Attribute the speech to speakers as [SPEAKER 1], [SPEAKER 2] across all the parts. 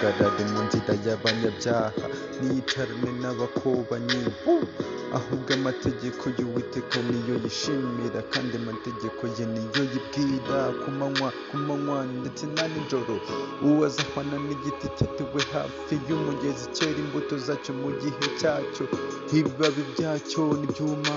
[SPEAKER 1] simpagarare mu nzira y'abanyabyaha niyicarane n'abakobanyi ahubwo amategeko y'Uwiteka niyo yishimira kandi amategeko ye niyo yibwira ku manywa ndetse na nijoro. Uwo azahwana n'igiti cyatewe hafi y'umugezi cyera imbuto zacyo mu gihe cyacyo, ibibabi byacyo nibyuma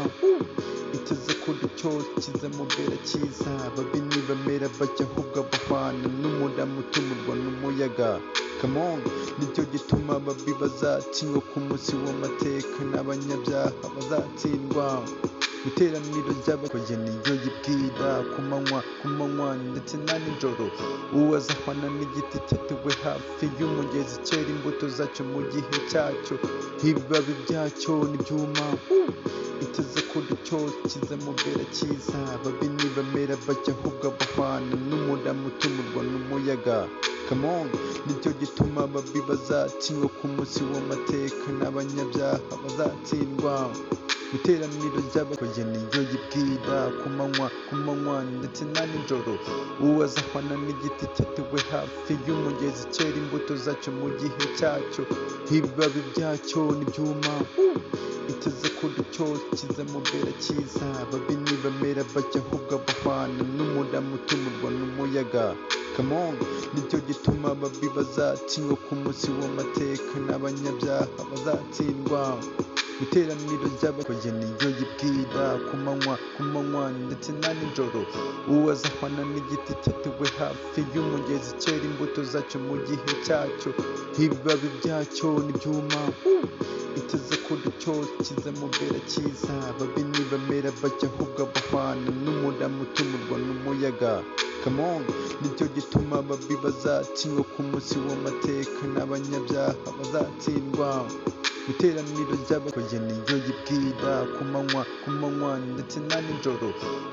[SPEAKER 1] biteze kuri cyo kizamubera cyiza. Babi nibamera bajya ahubwo bahwana n'umudamu utumurwa n'umuyaga. Come on, nicyo gituma ababi bazatsindwa ku munsi w'amateka n'abanyabyaha bazatsindwa. Iteraniro ry'abakozi niyo yibwira ku manywa ndetse na nijoro. Uwo azahwana n'igiti cyatewe hafi y'umugezi cyera imbuto zacyo mu gihe cyacyo, ibibabi byacyo nibyuma biteze kuri cyo kizamubera cyiza. Babi nibamera bajya ahubwo bahwana n'umudamu utumurwa n'umuyaga. Come on, nicyo gituma ababi bazatsindwa ku munsi w'amateka n'abanyabyaha bazatsindwa. Iteraniro ry'abakozi niyo yibwira ku manywa ndetse na nijoro. Uwo azahwana n'igiti cyatewe hafi y'umugezi cyera imbuto zacyo mu gihe cyacyo, ibibabi byacyo nibyuma biteze kuri cyo kizamubera cyiza. Babi nibamera bajya ahubwo bahwana n'umudamu utumurwa n'umuyaga. Come on, nicyo gituma ababi bazatsindwa ku munsi w'amateka n'abanyabyaha bazatsindwa. Iteraniro ry'abakozi niyo yibwira ku manywa ndetse na nijoro. Uwo azahwana n'igiti cyatewe hafi y'umugezi cyera imbuto zacyo mu gihe cyacyo, ibibabi byacyo nibyuma biteze kuri cyo kizamubera cyiza. Babi nibamera bajya ahubwo bahwana n'umudamu utumurwa n'umuyaga. Come on, nicyo gituma ababi bazatsindwa ku munsi w'amateka n'abanyabyaha bazatsindwa. Iteraniro ry'abakozi niyo yibwira ku manywa ndetse na nijoro.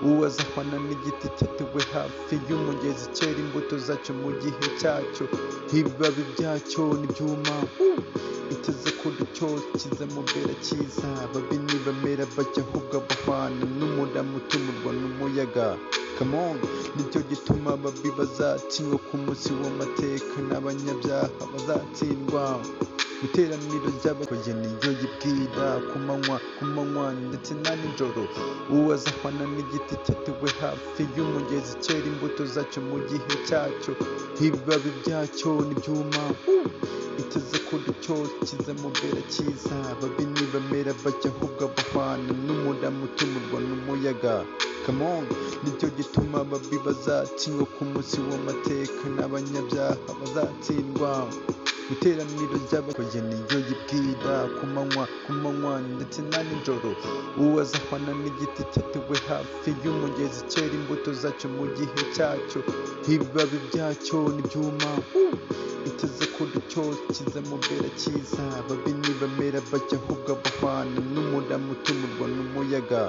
[SPEAKER 1] Uwo azahwana n'igiti cyatewe hafi y'umugezi cyera imbuto zacyo mu gihe cyacyo, ibibabi byacyo nibyuma biteze kuri cyo kizamubera cyiza. Babi nibamera bajya ahubwo bahwana n'umudamu utumurwa n'umuyaga. Come on, nicyo gituma ababi bazatsindwa ku munsi w'amateka n'abanyabyaha bazatsindwa. Iteraniro ry'abakozi niyo yibwira ku manywa ndetse na nijoro. Uwo azahwana n'igiti cyatewe hafi y'umugezi cyera imbuto zacyo mu gihe cyacyo, ibibabi byacyo nibyuma biteze kuri cyo kizamubera cyiza. Babi nibamera bajya ahubwo bahwana n'umudamu utumurwa n'umuyaga. Come on, nicyo gituma ababi bazatsindwa ku munsi w'amateka n'abanyabyaha bazatsindwa. Iteraniro ry'abakozi niyo yibwira ku manywa ndetse na nijoro. Uwo azahwana n'igiti cyatewe hafi y'umugezi cyera imbuto zacyo mu gihe cyacyo, ibibabi byacyo nibyuma biteze kuri cyo kizamubera cyiza. Babi nibamera bajya ahubwo bahwana n'umudamu utumurwa n'umuyaga.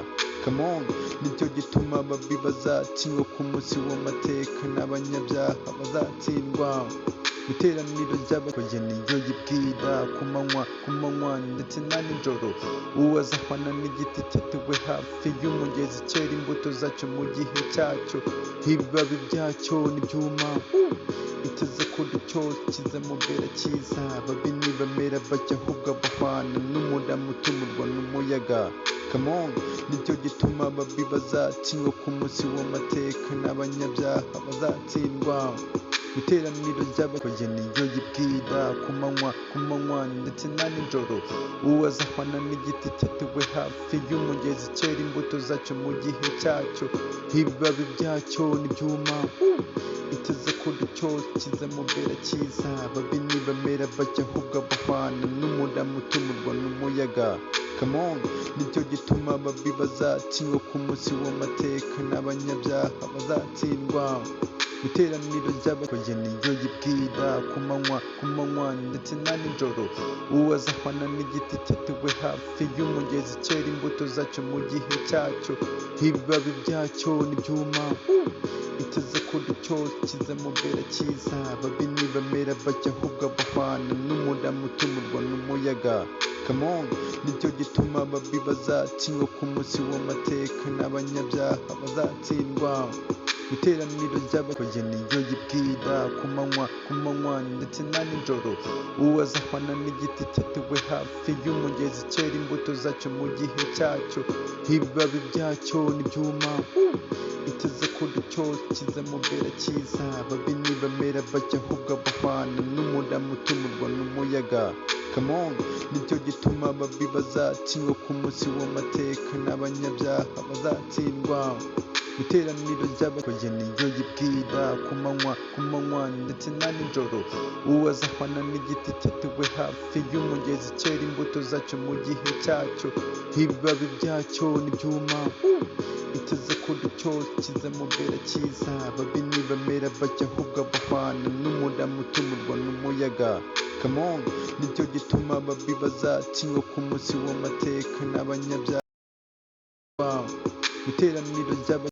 [SPEAKER 1] Come on, nicyo gituma ababi bazatsindwa ku munsi w'amateka n'abanyabyaha bazatsindwa. Iteraniro ry'abakozi niyo yibwira ku manywa ndetse na nijoro. Uwo azahwana n'igiti cyatewe hafi y'umugezi cyera imbuto zacyo mu gihe cyacyo, ibibabi byacyo nibyuma biteze kuri cyo kizamubera cyiza. Babi nibamera bajya ahubwo bahwana n'umudamu utumurwa n'umuyaga. Come on, nicyo gituma ababi bazatsindwa ku munsi w'amateka n'abanyabyaha bazatsindwa. Iteraniro ry'abakozi niyo yibwira ku manywa ndetse na nijoro. Uwo azahwana n'igiti cyatewe hafi y'umugezi cyera imbuto zacyo mu gihe cyacyo, ibibabi byacyo nibyuma biteze kuri cyo kizamubera cyiza. Babi nibamera bajya ahubwo bahwana n'umudamu utumurwa n'umuyaga. Come on, nicyo gituma ababi bazatsindwa ku munsi w'amateka n'abanyabyaha bazatsindwa. Iteraniro ry'abakozi niyo yibwira ku manywa ndetse na nijoro. Uwo azahwana n'igiti cyatewe hafi y'umugezi cyera imbuto zacyo mu gihe cyacyo, ibibabi byacyo nibyuma biteze kuri cyo kizamubera cyiza. Babi nibamera bajya ahubwo bahwana n'umudamu utumurwa n'umuyaga. come on, nicyo gituma ababi bazatsindwa ku munsi w'amateka n'abanyabyaha bazatsindwa mu iteraniro ry'abakoye niyo yibwira ku manywa ndetse na nijoro. Uwo azahwana n'igiti cyatewe hafi y'umugezi cyera imbuto zacyo mu gihe cyacyo, ibibabi byacyo n'ibyuma biteze kuri cyo kizamubera cyiza. Ababi nibamera bajya ahubwo bahwana n'umurama utumurwa n'umuyaga. Come on, nicyo gituma ababi bazatsindwa ku munsi w'amateka n'abanyabyaha bazatsindwa mu iteraniro ry'abakoye niyo yibwira ku manywa ndetse na nijoro. Uwo azahwana n'igiti cyatewe hafi y'umugezi cyera imbuto zacyo mu gihe cyacyo, ibibabi byacyo n'ibyuma biteze kuri cyo kizamubera cyiza. Ababi nibamera bajya ahubwo bahwana n'umurama utumurwa n'umuyaga. Come on, nicyo gituma ababi bazatsindwa ku munsi w'amateka n'abanyabyaha mu iteraniro ry'abakoye